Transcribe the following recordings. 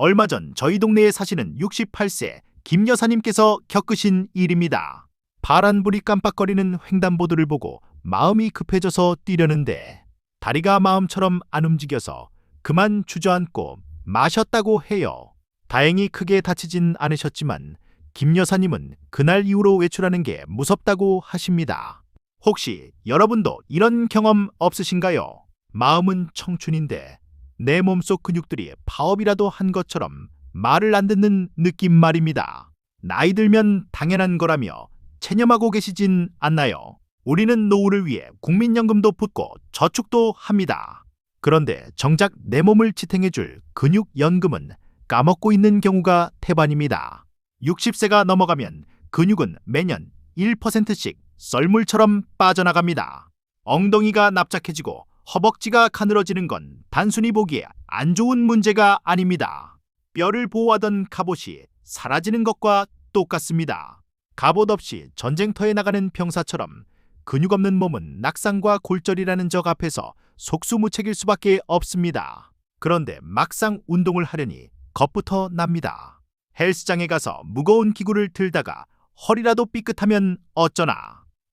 얼마 전 저희 동네에 사시는 68세 김 여사님께서 겪으신 일입니다. 파란불이 깜빡거리는 횡단보도를 보고 마음이 급해져서 뛰려는데 다리가 마음처럼 안 움직여서 그만 주저앉고 마셨다고 해요. 다행히 크게 다치진 않으셨지만 김 여사님은 그날 이후로 외출하는 게 무섭다고 하십니다. 혹시 여러분도 이런 경험 없으신가요? 마음은 청춘인데 내 몸속 근육들이 파업이라도 한 것처럼 말을 안 듣는 느낌 말입니다. 나이 들면 당연한 거라며 체념하고 계시진 않나요? 우리는 노후를 위해 국민연금도 붙고 저축도 합니다. 그런데 정작 내 몸을 지탱해줄 근육연금은 까먹고 있는 경우가 태반입니다. 60세가 넘어가면 근육은 매년 1%씩 썰물처럼 빠져나갑니다. 엉덩이가 납작해지고 허벅지가 가늘어지는 건 단순히 보기에 안 좋은 문제가 아닙니다. 뼈를 보호하던 갑옷이 사라지는 것과 똑같습니다. 갑옷 없이 전쟁터에 나가는 병사처럼 근육 없는 몸은 낙상과 골절이라는 적 앞에서 속수무책일 수밖에 없습니다. 그런데 막상 운동을 하려니 겁부터 납니다. 헬스장에 가서 무거운 기구를 들다가 허리라도 삐끗하면 어쩌나,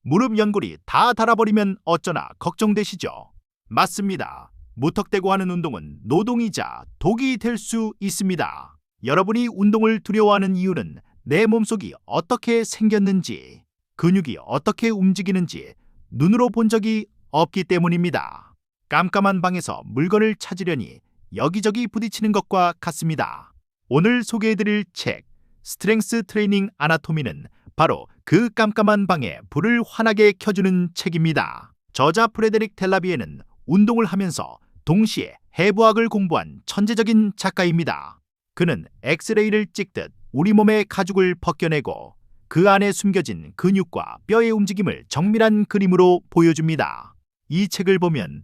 무릎 연골이 다 닳아버리면 어쩌나 걱정되시죠? 맞습니다. 무턱대고 하는 운동은 노동이자 독이 될 수 있습니다. 여러분이 운동을 두려워하는 이유는 내 몸속이 어떻게 생겼는지, 근육이 어떻게 움직이는지 눈으로 본 적이 없기 때문입니다. 깜깜한 방에서 물건을 찾으려니 여기저기 부딪히는 것과 같습니다. 오늘 소개해드릴 책 스트렝스 트레이닝 아나토미는 바로 그 깜깜한 방에 불을 환하게 켜주는 책입니다. 저자 프레데릭 텔라비에는 운동을 하면서 동시에 해부학을 공부한 천재적인 작가입니다. 그는 엑스레이를 찍듯 우리 몸의 가죽을 벗겨내고 그 안에 숨겨진 근육과 뼈의 움직임을 정밀한 그림으로 보여줍니다. 이 책을 보면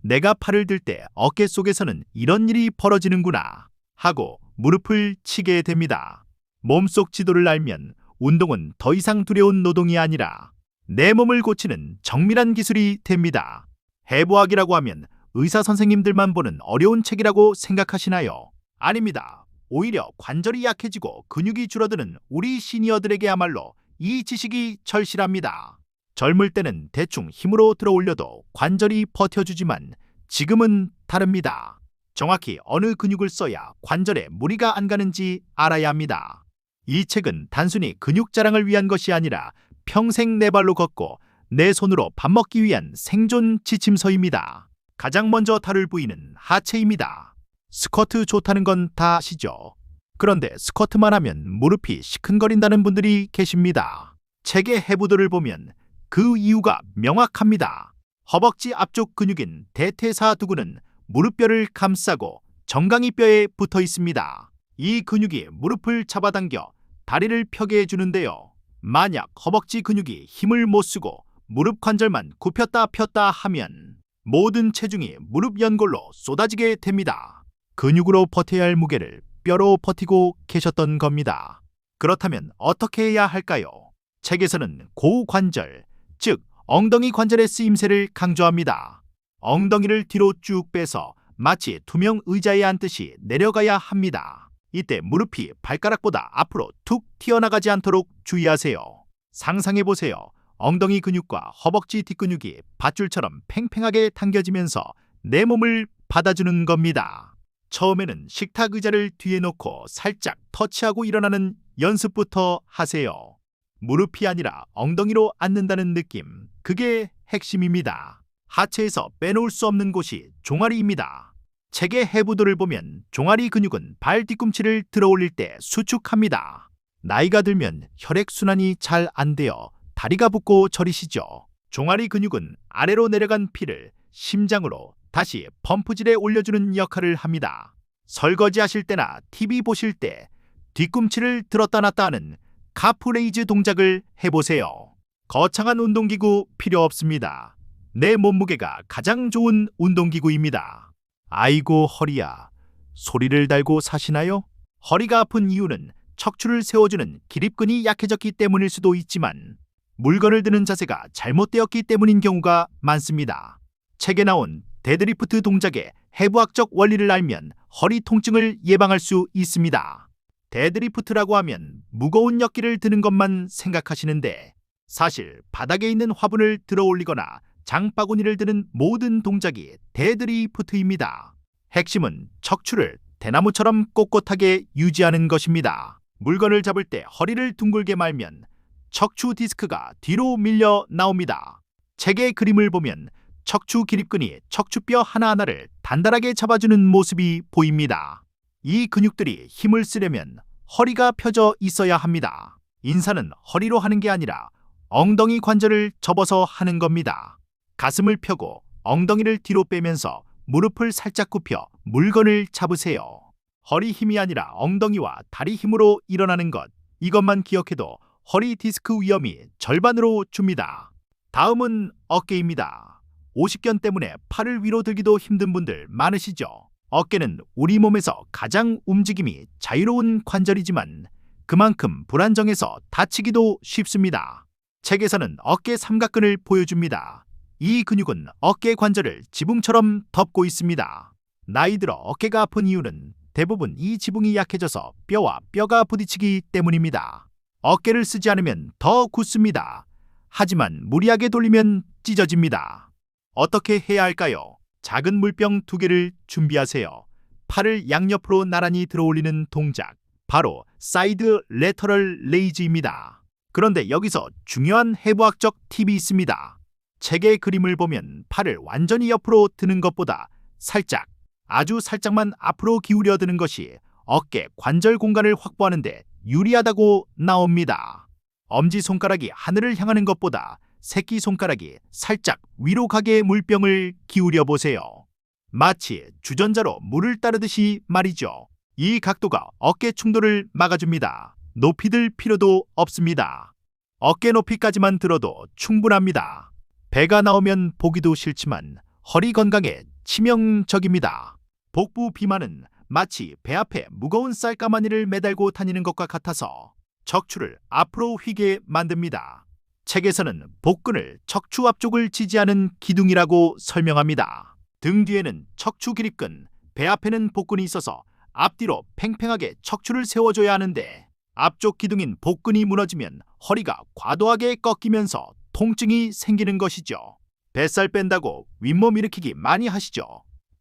내가 팔을 들 때 어깨 속에서는 이런 일이 벌어지는구나 하고 무릎을 치게 됩니다. 몸속 지도를 알면 운동은 더 이상 두려운 노동이 아니라 내 몸을 고치는 정밀한 기술이 됩니다. 해부학이라고 하면 의사 선생님들만 보는 어려운 책이라고 생각하시나요? 아닙니다. 오히려 관절이 약해지고 근육이 줄어드는 우리 시니어들에게야말로 이 지식이 절실합니다. 젊을 때는 대충 힘으로 들어올려도 관절이 버텨주지만 지금은 다릅니다. 정확히 어느 근육을 써야 관절에 무리가 안 가는지 알아야 합니다. 이 책은 단순히 근육 자랑을 위한 것이 아니라 평생 내 발로 걷고 내 손으로 밥 먹기 위한 생존 지침서입니다. 가장 먼저 다룰 부위는 하체입니다. 스쿼트 좋다는 건 다 아시죠? 그런데 스쿼트만 하면 무릎이 시큰거린다는 분들이 계십니다. 책의 해부도를 보면 그 이유가 명확합니다. 허벅지 앞쪽 근육인 대퇴사두근은 무릎뼈를 감싸고 정강이뼈에 붙어 있습니다. 이 근육이 무릎을 잡아당겨 다리를 펴게 해주는데요. 만약 허벅지 근육이 힘을 못 쓰고 무릎 관절만 굽혔다 폈다 하면 모든 체중이 무릎 연골로 쏟아지게 됩니다. 근육으로 버텨야 할 무게를 뼈로 버티고 계셨던 겁니다. 그렇다면 어떻게 해야 할까요? 책에서는 고관절, 즉 엉덩이 관절의 쓰임새를 강조합니다. 엉덩이를 뒤로 쭉 빼서 마치 투명 의자에 앉듯이 내려가야 합니다. 이때 무릎이 발가락보다 앞으로 툭 튀어나가지 않도록 주의하세요. 상상해보세요. 엉덩이 근육과 허벅지 뒷근육이 밧줄처럼 팽팽하게 당겨지면서 내 몸을 받아주는 겁니다. 처음에는 식탁 의자를 뒤에 놓고 살짝 터치하고 일어나는 연습부터 하세요. 무릎이 아니라 엉덩이로 앉는다는 느낌, 그게 핵심입니다. 하체에서 빼놓을 수 없는 곳이 종아리입니다. 책의 해부도를 보면 종아리 근육은 발 뒤꿈치를 들어올릴 때 수축합니다. 나이가 들면 혈액순환이 잘 안 되어 다리가 붓고 저리시죠. 종아리 근육은 아래로 내려간 피를 심장으로 다시 펌프질에 올려주는 역할을 합니다. 설거지 하실 때나 TV 보실 때 뒤꿈치를 들었다 놨다 하는 카프레이즈 동작을 해보세요. 거창한 운동기구 필요 없습니다. 내 몸무게가 가장 좋은 운동기구입니다. 아이고 허리야, 소리를 달고 사시나요? 허리가 아픈 이유는 척추를 세워주는 기립근이 약해졌기 때문일 수도 있지만 물건을 드는 자세가 잘못되었기 때문인 경우가 많습니다. 책에 나온 데드리프트 동작의 해부학적 원리를 알면 허리 통증을 예방할 수 있습니다. 데드리프트라고 하면 무거운 역기를 드는 것만 생각하시는데 사실 바닥에 있는 화분을 들어 올리거나 장바구니를 드는 모든 동작이 데드리프트입니다. 핵심은 척추를 대나무처럼 꼿꼿하게 유지하는 것입니다. 물건을 잡을 때 허리를 둥글게 말면 척추 디스크가 뒤로 밀려 나옵니다. 책의 그림을 보면 척추 기립근이 척추뼈 하나하나를 단단하게 잡아주는 모습이 보입니다. 이 근육들이 힘을 쓰려면 허리가 펴져 있어야 합니다. 인사는 허리로 하는 게 아니라 엉덩이 관절을 접어서 하는 겁니다. 가슴을 펴고 엉덩이를 뒤로 빼면서 무릎을 살짝 굽혀 물건을 잡으세요. 허리 힘이 아니라 엉덩이와 다리 힘으로 일어나는 것, 이것만 기억해도 허리 디스크 위험이 절반으로 줍니다. 다음은 어깨입니다. 오십견 때문에 팔을 위로 들기도 힘든 분들 많으시죠? 어깨는 우리 몸에서 가장 움직임이 자유로운 관절이지만 그만큼 불안정해서 다치기도 쉽습니다. 책에서는 어깨 삼각근을 보여줍니다. 이 근육은 어깨 관절을 지붕처럼 덮고 있습니다. 나이 들어 어깨가 아픈 이유는 대부분 이 지붕이 약해져서 뼈와 뼈가 부딪히기 때문입니다. 어깨를 쓰지 않으면 더 굳습니다. 하지만 무리하게 돌리면 찢어집니다. 어떻게 해야 할까요? 작은 물병 2개를 준비하세요. 팔을 양옆으로 나란히 들어 올리는 동작, 바로 사이드 레터럴 레이즈입니다. 그런데 여기서 중요한 해부학적 팁이 있습니다. 책의 그림을 보면 팔을 완전히 옆으로 드는 것보다 살짝, 아주 살짝만 앞으로 기울여 드는 것이 어깨 관절 공간을 확보하는 데 유리하다고 나옵니다. 엄지손가락이 하늘을 향하는 것보다 새끼손가락이 살짝 위로 가게 물병을 기울여 보세요. 마치 주전자로 물을 따르듯이 말이죠. 이 각도가 어깨 충돌을 막아줍니다. 높이 들 필요도 없습니다. 어깨 높이까지만 들어도 충분합니다. 배가 나오면 보기도 싫지만 허리 건강에 치명적입니다. 복부 비만은 마치 배 앞에 무거운 쌀가마니를 매달고 다니는 것과 같아서 척추를 앞으로 휘게 만듭니다. 책에서는 복근을 척추 앞쪽을 지지하는 기둥이라고 설명합니다. 등 뒤에는 척추 기립근, 배 앞에는 복근이 있어서 앞뒤로 팽팽하게 척추를 세워줘야 하는데 앞쪽 기둥인 복근이 무너지면 허리가 과도하게 꺾이면서 통증이 생기는 것이죠. 뱃살 뺀다고 윗몸 일으키기 많이 하시죠.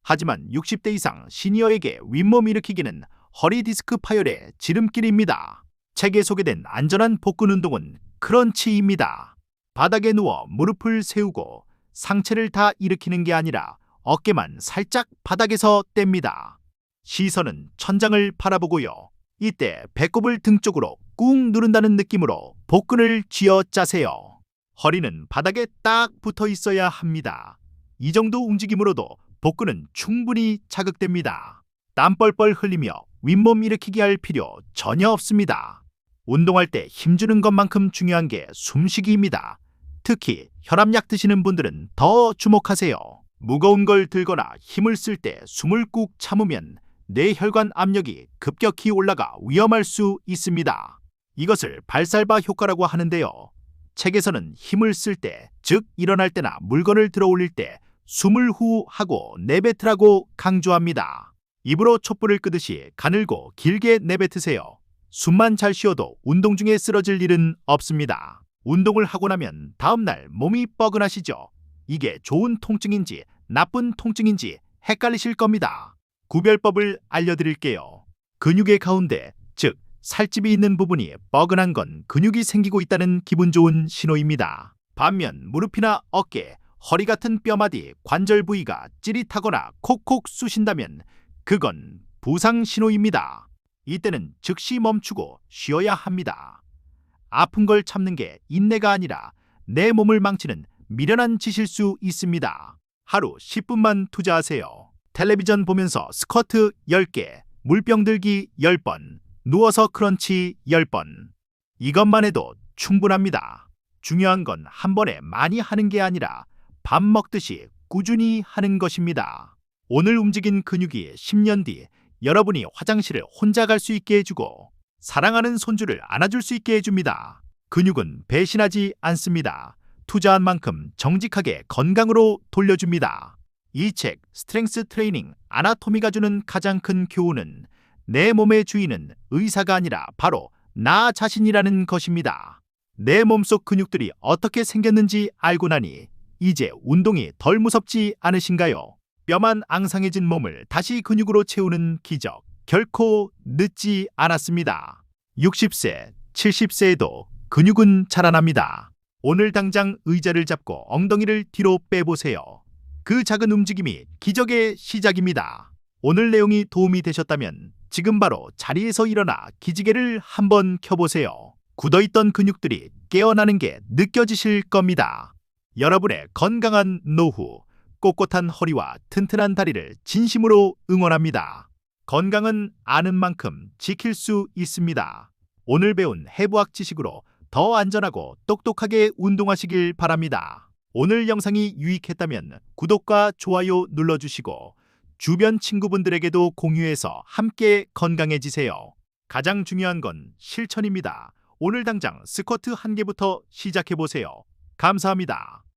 하지만 60대 이상 시니어에게 윗몸 일으키기는 허리 디스크 파열의 지름길입니다. 책에 소개된 안전한 복근 운동은 크런치입니다. 바닥에 누워 무릎을 세우고 상체를 다 일으키는 게 아니라 어깨만 살짝 바닥에서 뗍니다. 시선은 천장을 바라보고요. 이때 배꼽을 등 쪽으로 꾹 누른다는 느낌으로 복근을 쥐어 짜세요. 허리는 바닥에 딱 붙어 있어야 합니다. 이 정도 움직임으로도 복근은 충분히 자극됩니다. 땀 뻘뻘 흘리며 윗몸 일으키기 할 필요 전혀 없습니다. 운동할 때 힘주는 것만큼 중요한 게 숨쉬기입니다. 특히 혈압약 드시는 분들은 더 주목하세요. 무거운 걸 들거나 힘을 쓸 때 숨을 꾹 참으면 뇌혈관 압력이 급격히 올라가 위험할 수 있습니다. 이것을 발살바 효과라고 하는데요. 책에서는 힘을 쓸 때, 즉 일어날 때나 물건을 들어 올릴 때 숨을 후 하고 내뱉으라고 강조합니다. 입으로 촛불을 끄듯이 가늘고 길게 내뱉으세요. 숨만 잘 쉬어도 운동 중에 쓰러질 일은 없습니다. 운동을 하고 나면 다음날 몸이 뻐근하시죠? 이게 좋은 통증인지 나쁜 통증인지 헷갈리실 겁니다. 구별법을 알려드릴게요. 근육의 가운데, 즉 살집이 있는 부분이 뻐근한 건 근육이 생기고 있다는 기분 좋은 신호입니다. 반면 무릎이나 어깨, 허리 같은 뼈마디, 관절 부위가 찌릿하거나 콕콕 쑤신다면 그건 부상 신호입니다. 이때는 즉시 멈추고 쉬어야 합니다. 아픈 걸 참는 게 인내가 아니라 내 몸을 망치는 미련한 짓일 수 있습니다. 하루 10분만 투자하세요. 텔레비전 보면서 스쿼트 10개, 물병 들기 10번, 누워서 크런치 10번. 이것만 해도 충분합니다. 중요한 건 한 번에 많이 하는 게 아니라 밥 먹듯이 꾸준히 하는 것입니다. 오늘 움직인 근육이 10년 뒤 여러분이 화장실을 혼자 갈 수 있게 해주고 사랑하는 손주를 안아줄 수 있게 해줍니다. 근육은 배신하지 않습니다. 투자한 만큼 정직하게 건강으로 돌려줍니다. 이 책 스트렝스 트레이닝 아나토미가 주는 가장 큰 교훈은 내 몸의 주인은 의사가 아니라 바로 나 자신이라는 것입니다. 내 몸속 근육들이 어떻게 생겼는지 알고 나니 이제 운동이 덜 무섭지 않으신가요? 뼈만 앙상해진 몸을 다시 근육으로 채우는 기적, 결코 늦지 않았습니다. 60세, 70세에도 근육은 자라납니다. 오늘 당장 의자를 잡고 엉덩이를 뒤로 빼보세요. 그 작은 움직임이 기적의 시작입니다. 오늘 내용이 도움이 되셨다면 지금 바로 자리에서 일어나 기지개를 한번 켜보세요. 굳어있던 근육들이 깨어나는 게 느껴지실 겁니다. 여러분의 건강한 노후, 꼿꼿한 허리와 튼튼한 다리를 진심으로 응원합니다. 건강은 아는 만큼 지킬 수 있습니다. 오늘 배운 해부학 지식으로 더 안전하고 똑똑하게 운동하시길 바랍니다. 오늘 영상이 유익했다면 구독과 좋아요 눌러주시고 주변 친구분들에게도 공유해서 함께 건강해지세요. 가장 중요한 건 실천입니다. 오늘 당장 스쿼트 1개부터 시작해보세요. 감사합니다.